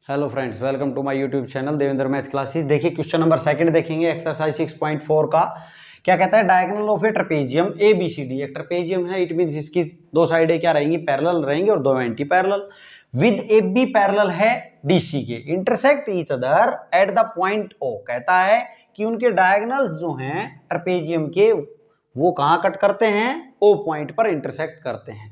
Hello friends, welcome to my YouTube channel Devendra math classes. देखिए question number second देखेंगे exercise 6.4 का। क्या कहता है, diagonal of a trapezium A B C D. एक ट्रेपेजियम है, इट मींस इसकी दो साइडें क्या रहेंगी, पैरेलल रहेंगी और दो anti parallel. With A B parallel है डीसी के, intersect each other at the point O. कहता है कि उनके डायगोनल्स जो हैं ट्रेपेजियम के वो कहाँ कट करते हैं, ओ पॉइंट पर इंटरसेक्ट करते हैं।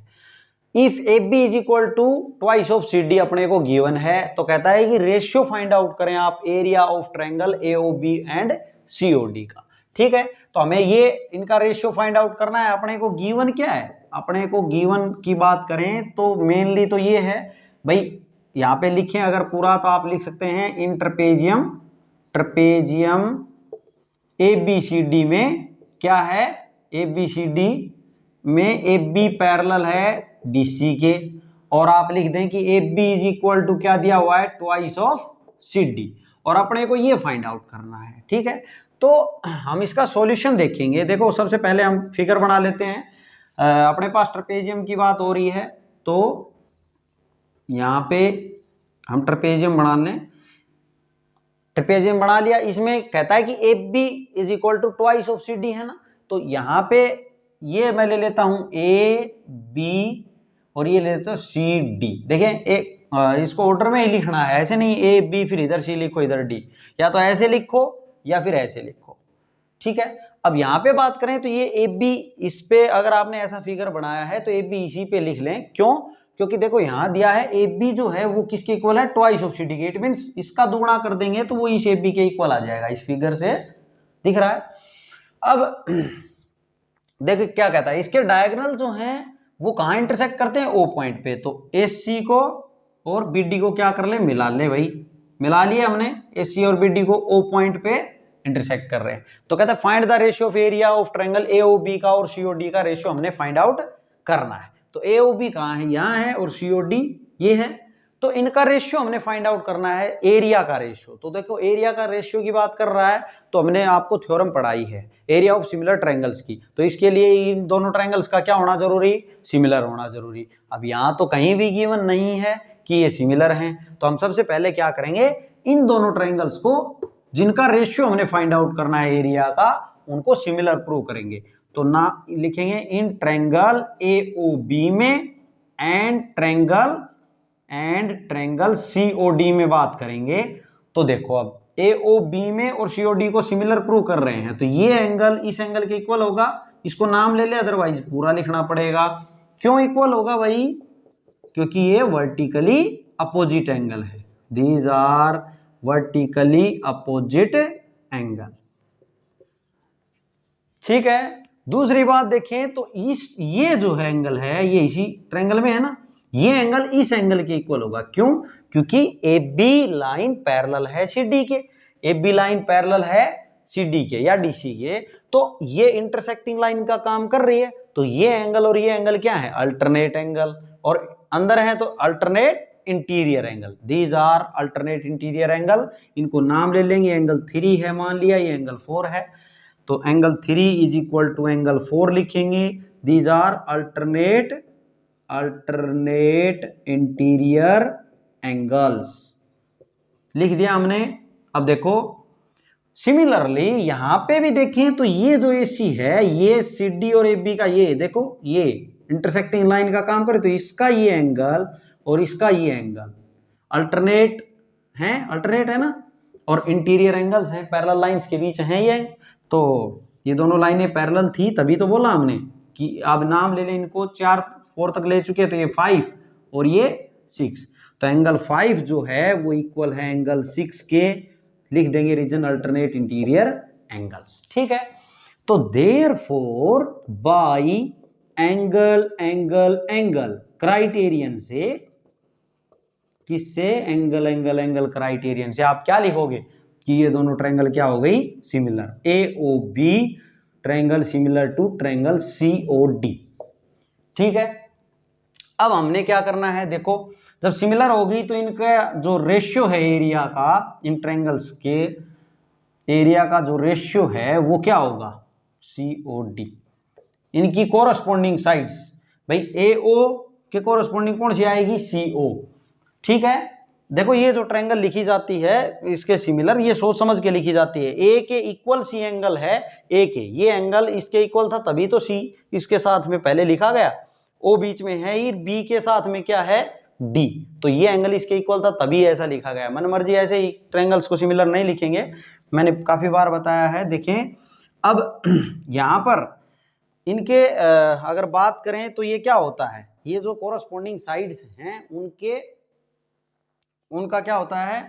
If A B is equal to twice of C D अपने को गिवन है, तो कहता है कि रेशियो फाइंड आउट करें आप area of triangle A O B and C O D का। ठीक है, तो हमें ये इनका रेशियो फाइंड आउट करना है। अपने को गिवन क्या है, अपने को गिवन की बात करें तो मेनली तो ये है भाई, यहाँ पे लिखें अगर पूरा तो आप लिख सकते हैं in trapezium A B C D में क्या है, ए बी सी डी में ए बी पैरेलल है डीसी के, और आप लिख दें कि A B is equal to क्या दिया हुआ है, ट्वाइस ऑफ सी डी, और अपने को ये फाइंड आउट करना है। ठीक है, तो हम इसका सॉल्यूशन देखेंगे। देखो सबसे पहले हम फिगर बना लेते हैं। अपने पास ट्रेपेजियम की बात हो रही है, तो यहाँ पे हम ट्रेपेजियम बना लें। ट्रेपेजियम बना लिया, इसमें कहता है कि A B is equal to twice of C D है ना, तो यहाँ पे ये मैं ले लेता हूं ए बी और ये ले लेता हूं सी डी। देखें इसको ऑर्डर में ही लिखना है, ऐसे नहीं ए बी फिर इधर सी लिखो इधर डी, या तो ऐसे लिखो या फिर ऐसे लिखो। ठीक है, अब यहाँ पे बात करें तो ये ए बी, इस पे अगर आपने ऐसा फिगर बनाया है तो ए बी इसी पे लिख लें। क्यों? क्योंकि देखो यहाँ दिया है ए बी जो है वो किसके इक्वल है, ट्वाइस ऑफ सी डी के। इट मीन्स इसका दुगुना कर देंगे तो वो इस ए बी के इक्वल आ जाएगा। इस फिगर से दिख रहा है। अब देखिए क्या कहता है, इसके डायगोनल जो हैं वो कहाँ इंटरसेक्ट करते हैं, ओ पॉइंट पे। तो एस सी को और बी डी को क्या कर ले, मिला ले भाई, मिला लिया हमने। एस सी और बी डी को ओ पॉइंट पे इंटरसेक्ट कर रहे हैं। तो कहता है find the ratio of area of triangle A O B का और सी ओ डी का रेशियो हमने फाइंड आउट करना है। तो ए ओ बी कहाँ है, यहाँ है, और सी ओ डी ये है। तो इनका रेशियो हमने फाइंड आउट करना है, एरिया का रेशियो। तो देखो एरिया का रेशियो की बात कर रहा है, तो हमने आपको थ्योरम पढ़ाई है एरिया ऑफ सिमिलर ट्रायंगल्स की। तो इसके लिए इन दोनों ट्रायंगल्स का क्या होना जरूरी, सिमिलर होना जरूरी। अब यहाँ तो कहीं भी गिवन नहीं है कि ये सिमिलर हैं, तो हम सबसे पहले क्या करेंगे, इन दोनों ट्रायंगल्स को जिनका रेशियो हमने फाइंड आउट करना है एरिया का, उनको सिमिलर प्रूव करेंगे। तो ना लिखेंगे in triangle A O B में एंड ट्रायंगल सीओडी में बात करेंगे। तो देखो अब ए ओ बी में और सीओडी को सिमिलर प्रूव कर रहे हैं, तो ये एंगल इस एंगल के इक्वल होगा। इसको नाम ले ले, अदरवाइज पूरा लिखना पड़ेगा। क्यों इक्वल होगा भाई, क्योंकि ये वर्टिकली अपोजिट एंगल है। These are vertically opposite angle. ठीक है, दूसरी बात देखें तो ये जो है एंगल है, ये इसी ट्रायंगल में है ना, ये एंगल इस एंगल के इक्वल होगा। क्यों? क्योंकि ए बी लाइन पैरेलल है सी डी के। ए बी लाइन पैरेलल है सी डी के या डीसी के, तो ये इंटरसेक्टिंग लाइन का काम कर रही है। तो ये एंगल और ये एंगल क्या है, अल्टरनेट एंगल, और अंदर है तो alternate interior angle. These are alternate interior angle. इनको नाम ले लेंगे, एंगल 3 है मान लिया, ये एंगल 4 है, तो angle 3 is equal to angle 4 लिखेंगे। These are alternate interior angles लिख दिया हमने। अब देखो सिमिलरली यहां पे भी देखें तो ये जो AC है, ये CD और AB का, ये देखो ये इंटरसेक्टिंग लाइन का काम करे, तो इसका ये एंगल और इसका ये एंगल अल्टरनेट है ना, और इंटीरियर एंगल्स हैं, पैरेलल लाइंस के बीच हैं ये। तो ये दोनों लाइनें पैरेलल थी, तभी तो बोला हमने कि अब नाम ले लें इनको, 4 तक ले चुके, तो ये 5 और ये 6। तो एंगल 5 जो है वो इक्वल है एंगल 6 के, लिख देंगे रीजन अल्टरनेट इंटीरियर एंगल्स। ठीक है, तो देयरफॉर बाय एंगल क्राइटेरियन से, किससे, एंगल क्राइटेरियन से आप क्या लिखोगे कि ये दोनों ट्रायंगल क्या हो गई, similar. A O B triangle similar to triangle C O D. ठीक है, अब हमने क्या करना है, देखो जब सिमिलर होगी तो इनका जो रेशियो है एरिया का, इन ट्रायंगल्स के एरिया का जो रेशियो है वो क्या होगा, COD। इनकी कोरस्पॉन्डिंग साइड्स, भाई AO के कोरस्पॉन्डिंग कौन सी आएगी, CO। ठीक है, देखो ये जो ट्रायंगल लिखी जाती है इसके सिमिलर, ये सोच समझ के लिखी जाती है। ए के इक्वल सी एंगल है ए के, ये एंगल इसके इक्वल था तभी तो सी इसके साथ में पहले लिखा गया। ओ बीच में है ही, बी के साथ में क्या है डी, तो ये एंगल इसके इक्वल था तभी ऐसा लिखा गया। मन मर्जी ऐसे ही ट्रायंगल्स को सिमिलर नहीं लिखेंगे, मैंने काफी बार बताया है। देखें अब यहाँ पर इनके अगर बात करें तो ये क्या होता है, ये जो कोरस्पॉन्डिंग साइड्स हैं उनका क्या होता है,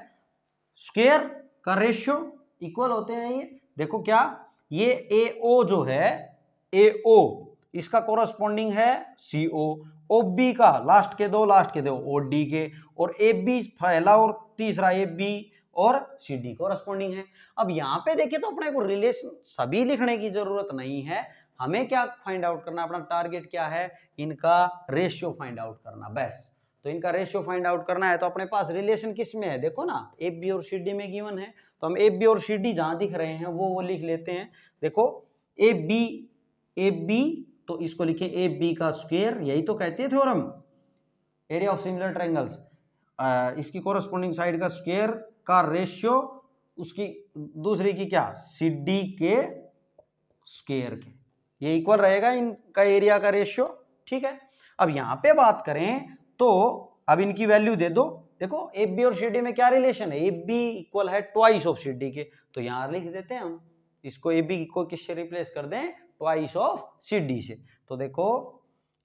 स्क्वायर का रेशियो इक्वल होते हैं। ये देखो क्या, ये AO जो है AO इसका कोरस्पॉन्डिंग है CO, OB का लास्ट के दो OD के, और AB पहला और तीसरा AB और CD कोरस्पॉन्डिंग है। अब यहाँ पे देखिए तो अपने को रिलेशन सभी लिखने की जरूरत नहीं है, हमें क्या फाइंड आउट करना, अपना टारगेट क्या है, इनका रेशियो फाइंड आउट करना बस। तो इनका रेशियो फाइंड आउट करना है तो अपने पास रिलेशन किस में है, देखो ना AB और CD में गिवन है, तो हम AB और CD जहां दिख रहे हैं वो लिख लेते हैं। देखो AB तो इसको लिखे AB का स्क्वायर, यही तो कहती है theorem area of similar triangles, इसकी कोरस्पॉन्डिंग साइड का स्क्वायर का रेशियो उसकी दूसरी की क्या CD के स्क्वायर के, ये इक्वल रहेगा इनका एरिया का रेशियो, ठीक है। अब यहाँ पे बात करें तो अब इनकी वैल्यू दे दो, देखो AB और CD में क्या रिलेशन है, AB इक्वल है ट्वाइस ऑफ CD के, तो यहाँ लिख देते हैं हम इसको, AB को किससे रिप्लेस कर दें, ट्वाइस ऑफ CD से। तो देखो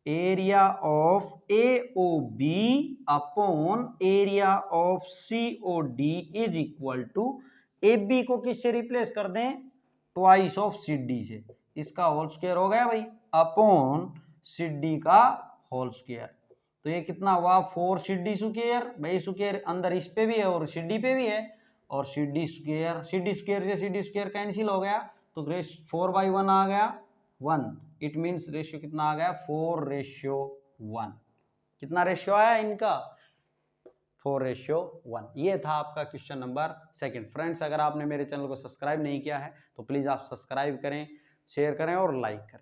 area of AOB upon area of COD is equal to, AB को किससे रिप्लेस कर दें, ट्वाइस ऑफ CD से, इसका होल स्क्वायर हो गया भाई अपॉन CD का होल स्क्वायर। तो ये कितना हुआ 4CD स्क्वायर, भाई स्क्वायर अंदर इस पे भी है और CD पे भी है, और CD स्क्वायर से CD स्क्वायर कैंसिल हो गया, तो 4/1 आ गया 1, इट मीन्स रेशियो कितना आ गया 4:1। कितना रेशियो आया इनका 4:1। ये था आपका क्वेश्चन नंबर 2। फ्रेंड्स अगर आपने मेरे चैनल को सब्सक्राइब नहीं किया है तो प्लीज आप सब्सक्राइब करें, शेयर करें और लाइक करें।